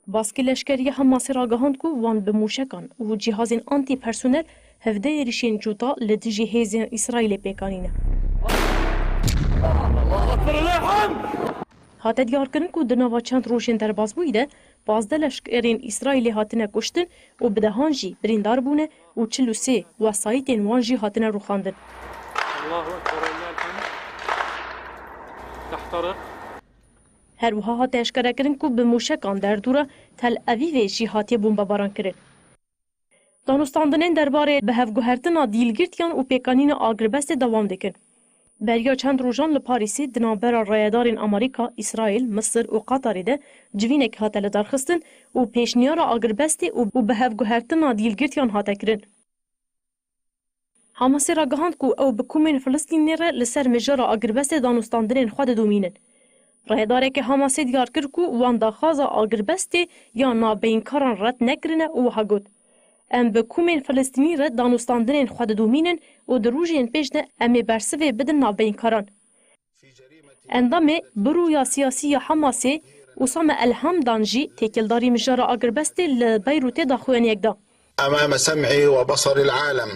N: باسکی لشکری حماسی راگهاند کو وان به موشکان و جهازین آنتی پرسونل هفده ریشین جوتا لدیجی هیزین اسرائیل پیکانینه. هاته دیار کرن کو دنوا چند روشین در باز بویده 15 لشکرین اسرائیلی هاتنه کشتن و بدهان جی بریندار بونه و 43 وسایتین وان جی هاتنه روخاندن.
P: الله اکبر ولله الحمد. تحترق.
N: هر وها هات اشکره کرن که به موشکان در دوره تل اویو جی هاتی بمباران کرن. دانستاندنین درباره به هفگوهرتنا دیلگرتیان و پیکانین آگربست دوام دکن. بریا چند روزان لپاریسی دنابرا رایدارین امریکا، اسرائیل، مصر و قطر ده جوینک هاته لدرخستن و پیشنیار آگربستی و به هفگوهرتنا دیلگرتیان هاته کرن. حماسی را گهاند که او بکومین فلسطینی را لسر مجارا آگربست دانستاندنین خود دومینن. رایداره که حماسی دیار کرد که وان داخازا آگربستی یا نابینکاران رد نکرنه و هگود. ام به کومین فلسطینی را دانستاندنین خود دومینن و دروژین پیشنه امی برسوه بدن نابینکاران. اندام برویا سیاسی حماسی اسامه الهام دانجی تکلداری مجارا آگربستی لبیروت داخوین یکدا.
Q: امام سمعی و بصر العالم.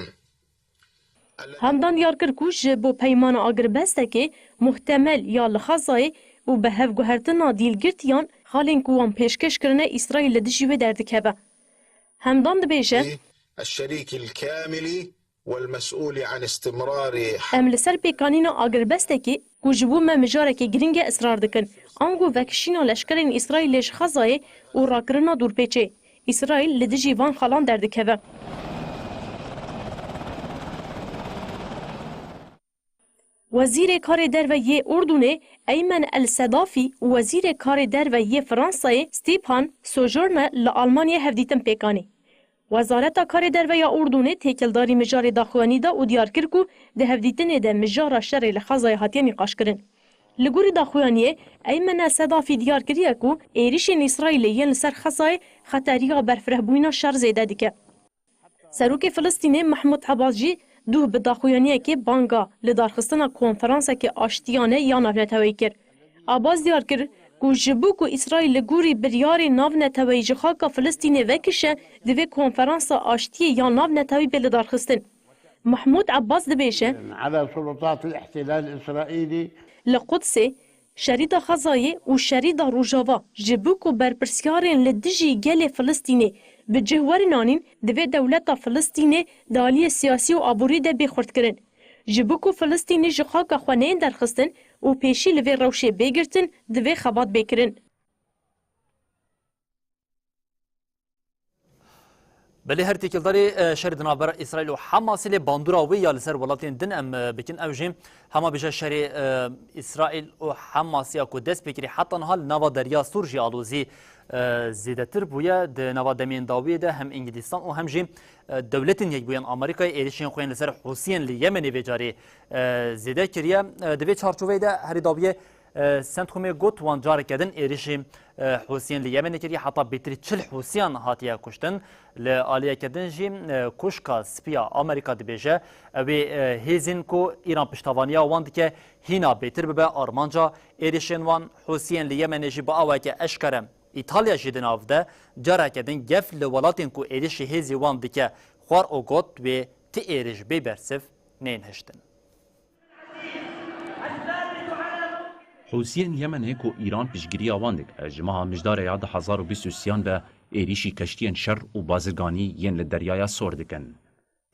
N: همدان دیار کرد که با پیمان آگربسته که محتمل یا لخصای و به هفگوهرتنا دیلگرتیان خالین کوان پیشکش کرنه اسرائیل دجیوه دردکه. همدان دبیشه
Q: الشريك الكامل والمسؤول عن استمرار
N: ام لسر پیکانین آگربسته که کجبو ما مجاره که گرینگ اصرار دکن آنگو وکشینا لشکرین اسرائیلش خزای و راکرنا دور پیچه اسرائیل لدجی وان خالان دردکه. وزیر کار درویه اردونه ایمن الصدافی و وزیر کار درویه فرانسه ستیپان سوژورن لآلمانیا هفدیتن پیکانی. وزارت کار درویه اردونه تکلداری مجار داخوانی دا و دیار کرد که ده هفدیتن ده مجار شر لخزای هاتیانی قاش کرن. لگوری داخوانیه ایمن الصدافی دیار کریه که ایریشین اسرائیلیین لسر خزای خطریا برفره بوینا شر زیده دیگه. سروک فلسطینی محمود عباسجی دو به داخویانیه که بانگا لدارخستنا کنفرانسه که آشتیانه یا نافنتوی کرد. آباز دیار کرد که جبو که اسرائیل گوری بریار نافنتوی جخاکا فلسطینی وکشه دوی کنفرانس آشتی یا نافنتوی به لدارخستن. محمود عباس دبیشه
R: على سلطات الاحتلال الإسرائيلي
N: لقدسه شريطة خزاية وشريطة روجافا جبوكو بربرسيارين لدجي جالي فلسطيني بجهور نانين دوی دولتا فلسطینی دالی سیاسی و آبوری ده بخورد کرن. جبوکو فلسطینی جخاکا خوانین درخستن و پیشی لوی روشه بگرتن دوی خبات بکرن.
A: بله هر تکلداری شر دنابر اسرائیل و حماسی لی باندورا وی یا لسر ولاتین دن ام بکن اوجیم هما بجا شر اسرائیل و حماسی اکو دست بکری حتی نهال نوا دریا سورجی آلوزی زیادتر بویا د نوا دمین داوی ده هم انگلیستان و هم جیم دولتین یک بویان آمریکای ایرشین خوین لسر حوسین لی یمنی ویجاری زیاده کریه دوی چارچوبه ده هری داویه سنت خومه گوت وان جار کردن ایرشین حوسین لی یمنی کریه حتی بیتری 40 حوسیان هاتیه کشتن لآلیه کردن جیم کشکا سپیا آمریکا دبیجه و هیزین کو ایران پشتوانیا وان که هینا بیتر ببه آرمانجا ایرشین وان حوسین لی یمنی جی با آوه که اشکرم ایتالیا جدن آفده جارا کردن گف لولاتین کو ایرش هیزی وان دکه خوار او گوت و تی ایرش بی برسف نین هشتن.
S: حوسیین یمن کو ایران پیشگیری آواندک اجماع مجدار یاد 1023 به ایریشی کشتین شر و بازرگانی ین لدریای سور دکن.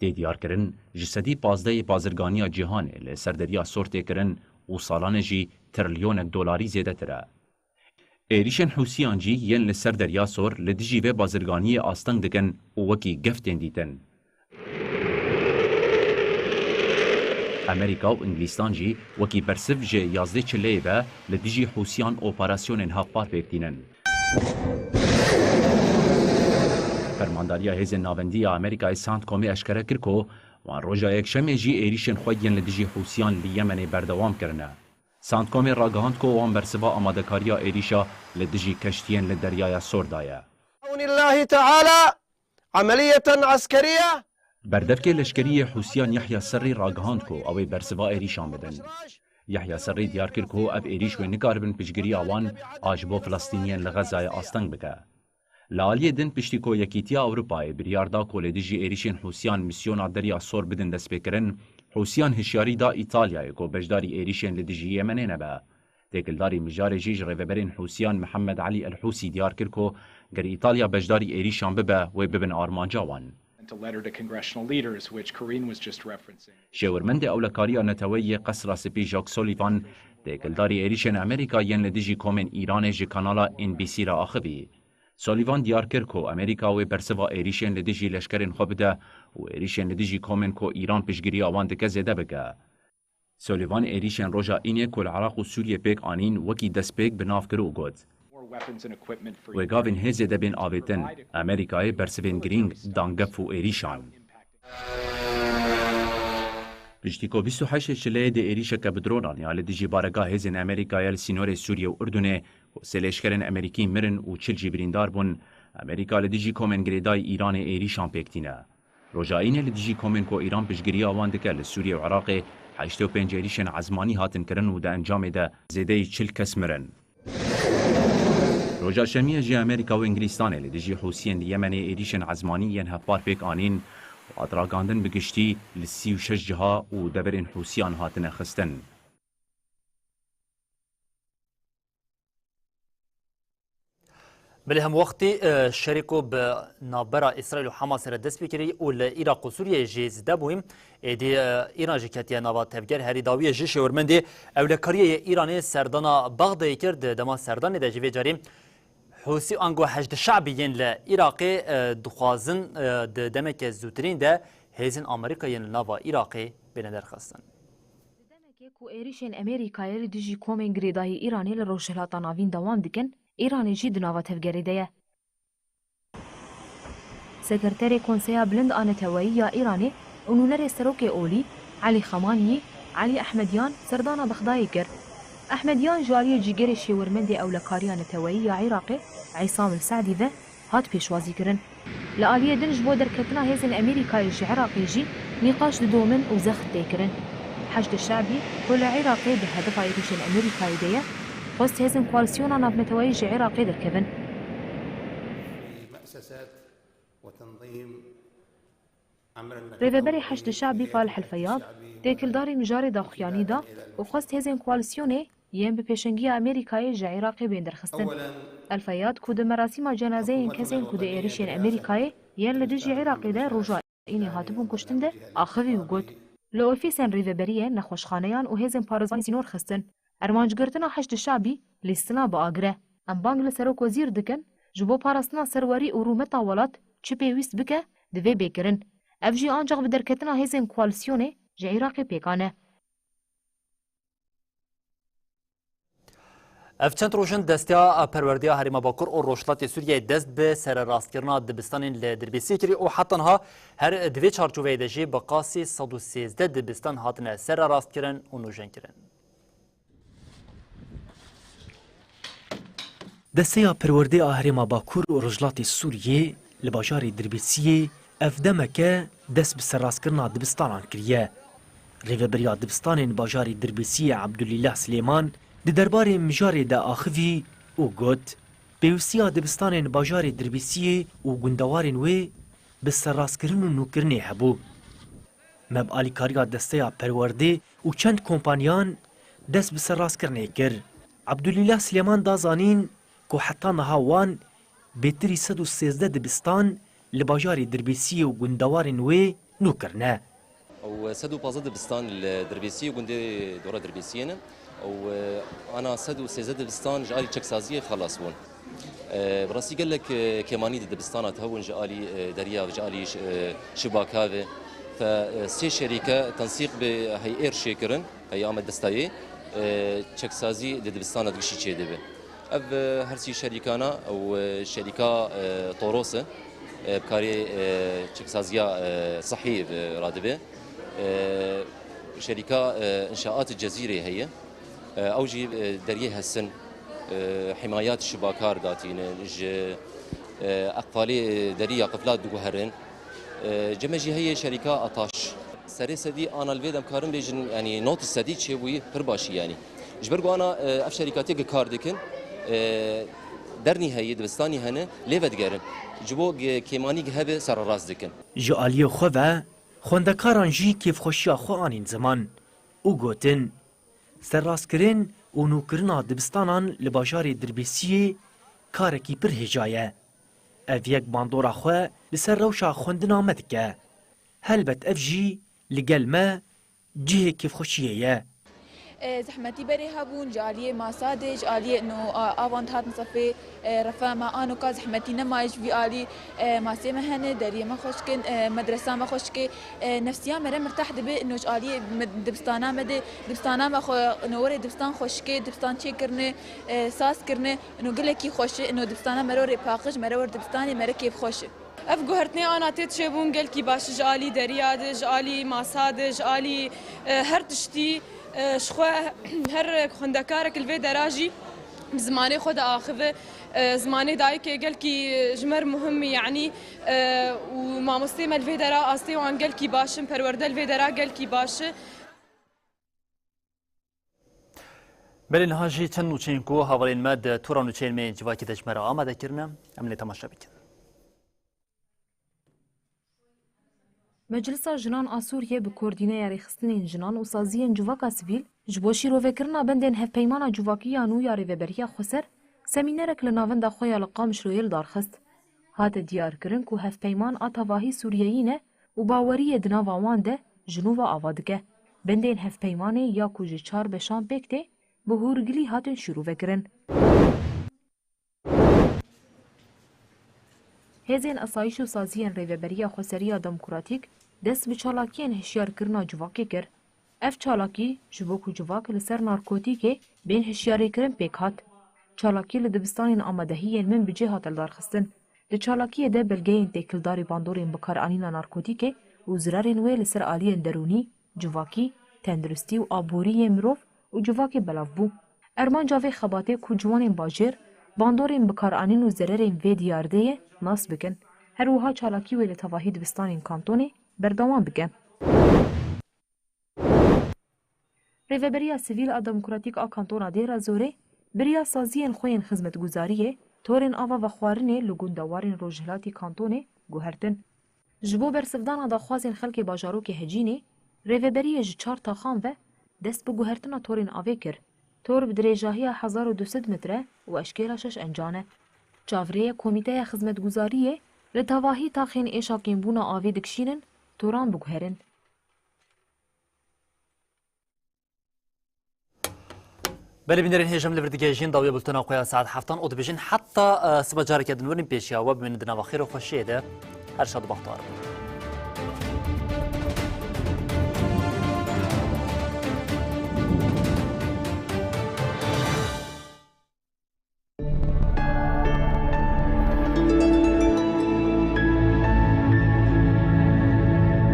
S: تی دیار کرن جسدی 15 بازرگانی جهان لسردریا سور تکرن و سالانه جی تریلیون دلاری زیاده تره. ایریشن حوسیان جی ین لسر دریا سور لدیجی و بازرگانی آستنگ دکن و وکی گفتین دیتن. امریکا و انگلیستان جی وکی برسف جی 11 چلی و لدیجی حوسیان اپراسیون حقپار پیکتینن. فرمانداریا هیز ناوندی امریکای سانت کومی اشکره کرکو وان روژا یک شمی جی ایریشن خواه ین لدیجی حوسیان لیمن بردوام کرنه. سانتکومی راگهاند کو وان برسوا آمادکاریا ایریشا لدجی کشتین لدریای سور دایه.
T: بعون الله تعالی عملیه عسکریه
S: بردفکه لشکری حوسیان یحیی سری راگهاند کو اوی برسوا ایریشان بدن. یحیی سری دیار کرد کو اب ایریش و نگاربن پشگیری آوان آجبو فلسطینیان لغزای آستنگ بکه. لالیه دن پشتی کو یکیتیا اوروپای بریاردا کو لدجی ایریشین حوسیان میسیونا دریا سور بدن دست بکرن حوسیان هشیاری دا ایتالیای کو بجداری ایریشین لدجی یمنه نبه. تێکلداری میژارê jî ji rêveberên Hûsiyan Mihemed Elî El-Hûsî diyar kir ku ger İtalya beşdarî êrîşan bibe wê bibin armanca wan. Şêwirmendê ewlekariya neteweyê qesra spî Jacques Sullivan têkildarî êrişên Amerîka yên li dijî komên Îranê ji kanala NBC re axivî. Sullivan diyar kir ku Amerîka wê bersiva êrişên li dijî leşkerên xwe bide û êrişên li dijî komên ku Îran piştgiriya wan dike zêde bike. Sullivan êrişên roja înê ku li Iraq û Sûriyê pêk anîn wekî destpêk bi nav kir û got. Wê gavên hêzê de bên avêtin, Amerîkayê bersivên girîng dangef û êrîşan. Piştî ku 28 Şileyê de êrîşeke bi dronan ya li dijî baregaha hêzên Amerîkayê li Sînorê Sûriye û Urdunê ku sê leşkerên Amerîkî mirin û 40 jî birîndar bûn, Amerîka li dijî komên girêdayî Îranê êrîşan pêktîne. Roja înê li dijî komên ku Îran piştgiriya wan dike li Sûriye û Iraqê 85 êrîşên ezmanî hatin kirin û di encamê de zêdeyî 40 kes mirin. Roja şemiyê jî Amerîka û Ingilistanê li dijî Hûsiyên li Yemenê êrîşên ezmanî yên hevpar pêk anîn û atragandin bi giştî li 36 ciha û deverên Hûsiyan hatine xistin.
A: بلهم وقتی شریکو به نابرا اسرائیل و حماس را دست بکری و لعراق و سوریه جیز دبویم ایدی ایران جکتیه نوا تفگر هری داویه جیش ورمندی اولکاریه ایرانی سردانا بغدای کرد دما سردان ده جوی جاریم حوسی آنگو حشد شعبیین لعراقی دخوازن دمک زوترین ده هیزن آمریکایین نوا عراقی بین درخواستن.
H: کو ایریشن امریکایی دیجی کومن گریدای ایرانی لروشهلاتا ناوین دوام دکن ایرانی جی دناوا تفگری ده. سکرتری کنسیا بلند آنتوایی یا ایرانی اونونر سروک اولی علی خمانی علی احمدیان سردانا بغدای کر. احمدیان جاری جیگر شیورمند اولکاری آنتوایی یا عراقی عصام السعدی ده هات پیشوازی کرن. لآلیه دنج بو درکتنا هیزن امریکایی جی عراقی جی نقاش دومن و زخت دیکرن. حشد الشعبي كل عراقي بهدف عيريشن أمريكاي ديه خص هزم كواليسيون ناف متواجه عراقي دركبن
Q: مؤسسات وتنظيم
H: ريفبري حشد الشعبي فالح الفياض تاكل داري مجاري داخياني دا وخص هزم كواليسيوني يم ببيشنجية أمريكاي جا عراقي بين درخستن الفياض كود مراسم جنازين كزين كود عيريشن أمريكاي ين لدجي عراقي دا رجاء إني هاتبون كشتن ده آخوي وقود لو فيسن ريفبريه نخوشخانيان و هزم پارزان سينور خستن ارمانجگرتنا حشد الشعبي لستنا باگره ام بانگ لسروک وزیر دکن جبو پارستنا سروری و رومتا ولات چه پیویست بکه دوی بیکرن اف جی آنجاق بدرکتنا هزم کوالسیونه جا عراقی پیکانه
A: اف چند روشن دستیا پروردیا هریما باکور و روشلات سوریه دست به سر راستگرنا دبستان لدربیسی کری و حتی ها هر دوی چارچوبه دجی بقاسی 113 دبستان هاتنه سر راستگرن و نوژن کرن.
U: دستیا پروردیا هریما باکور و روشلات سوریه لباجار دربیسی اف دمکه دست به سر راستگرنا دبستان کریه. ریوبریا دبستان باجار دربیسی عبدالله سلیمان د دربارê mijarê de axivî û got pêwîstiya dibistانên bajarê Dirbîsiyê û gundewarên wê bi serrastkirin û nûkirinê hebû. Me bi alîkariya desteya perwerdê û çend kompanyan dest bi serrastkirinê kir. Abdulîlah Silêman da zanîn ku heta niha wan bêtirî 113 dibistan li bajarê Dirbîsiyê û gundewarên wê nûkirine.
V: وسدوا بازا دبستان الدربيسي وقندي دورة دربيسيين وانا سدوا سيزاد دبستان جالي تشك سازيه خلاص بون براسي قال لك كماني دبستان تهون جالي دريا جالي شباكاوي فسي شركه تنسيق بهي اير شيكرن هي امد دستاي تشك سازي دبستان دغشي تشي دبه اف هرسي شركانا او شركه طوروسه بكاري تشك سازيا صحي رادبه شركة إنشاءات الجزيرة هي أوجي دريه هالسن حمايات الشباكار داتين أقفالي دريه قفلات دوهرن جمجي هي شركة أطاش سري سدي أنا الفيدم كارم بيجن يعني نوت السدي شوي برباشي يعني جبرقو أنا أف شركاتي كاردكن درني هي دبستاني هنا ليفت جارن جبو كيماني هبه سر راس دكن
U: جاليه خوفه خوندکاران جی کیف خوشیا خو آنین زمان او گوتن سرراسکرین و نوکرنا دبستانان لباجار دربیسیه کارکی پر هجایه. اف یک باندورا خو لسر روشا خوندنا مدکه. هلبت اف جی لگل ما جهه کیف خوشیه.
D: زحمتي بري هابون جالية ما صادق جالية إنه آوانت هات نصفي رفا ما أنا كا زحمتي نمايش في آلي ما سيما هنا دارية ما خوشكن مدرسة ما خوشكي نفسيا مرة مرتاح دبي إنه جالية دبستانا مدي دبستانا ما خو نوري دبستان خوشكي دبستان شي كرني ساس كرني إنه قلة كي خوش إنه دبستانا مروري باقج مرور دبستاني مرة كيف خوش.
C: اف گوهرتنی آنا تیت شبون گل کی باش جالی دریاد جالی ماساد جالی هر تشتی شخوا هر خندکارک الوی دراجی زمانه خود آخذ زمانه دايك قال كي جمر مهم يعني وما مستيم الفيدرا أستي وان قال كي باشم پرورده الفيدرا قال كي باش
A: بل نهاجي چند نوچينكو هاولين مد تورا نوچين من جواكي دجمرا آماده كرنا امني تماشا بكن.
H: مجلسا جنان آسوریه به کوردینه ریخستنین جنان و سازین جواکا سیویل جبوشی روکرنا بندین هفپیمانا جواکی یانو یا ریوبریا خسر سمینرک لناوند خویا لقام شرویل دارخست. هات دیار کرن که هفپیمان آتاواهی سوریهینه و باوری دناوا وانده جنوبا آوادگه. بندین هفپیمانه یا کوجی چار بشان بکته به هورگلی هاتن شروع وکرن. هزین اسایش و سازین ریوبریا خسریا دموکراتیک دست به چالاکین هشیار کرنا جواکی کر. اف چالاکی جبوکو جواک لسر نارکوتیکه بین هشیاری کرن پیک هات. چالاکی لدبستانین آمادهیین من بجه هاتل دارخستن. لچالاکی ده بلگین تکلداری باندورین بکار آنینا نارکوتیکه و زرارین وی لسر آلین درونی، جواکی، تندرستی و آبوری مروف و جواکی بلاف بو. ارمان جاوی خباته کو جوانین باجر باندورین بکار آنین و زرارین وی دیارده ناس بکن. هر وها چالاکی وی لتواهی دبستانین کانتونی بردوان بکن. ریوبریا سیویل دموکراتیک کانتونا دیرا زوره بریا سازین خوین خدمت گزاریه تورین آوا و خوارنه لگوندوارین روجهلاتی کانتونه گوهرتن. جبو برسفدانا دا خوازین خلک باجارو که هجینه ریوبریا جچار تا خان و دست به گوهرتنا تورین آوه کر. تور بدریجاهی 1200 متره و اشکیلا 6 انجانه. چاوریه کمیته خدمت گزاریه لتواهی تاخین ایشاکین بونا آوه دکشینن توران بگوهرن.
A: بله بندرین هجم لبردگیجین داوی بلتنا قویا ساعت هفتان او دبیجین حتی سبا جارک دنورین پیشیا و بمین دنا و خیر و خوشیه ده هر شاد بختار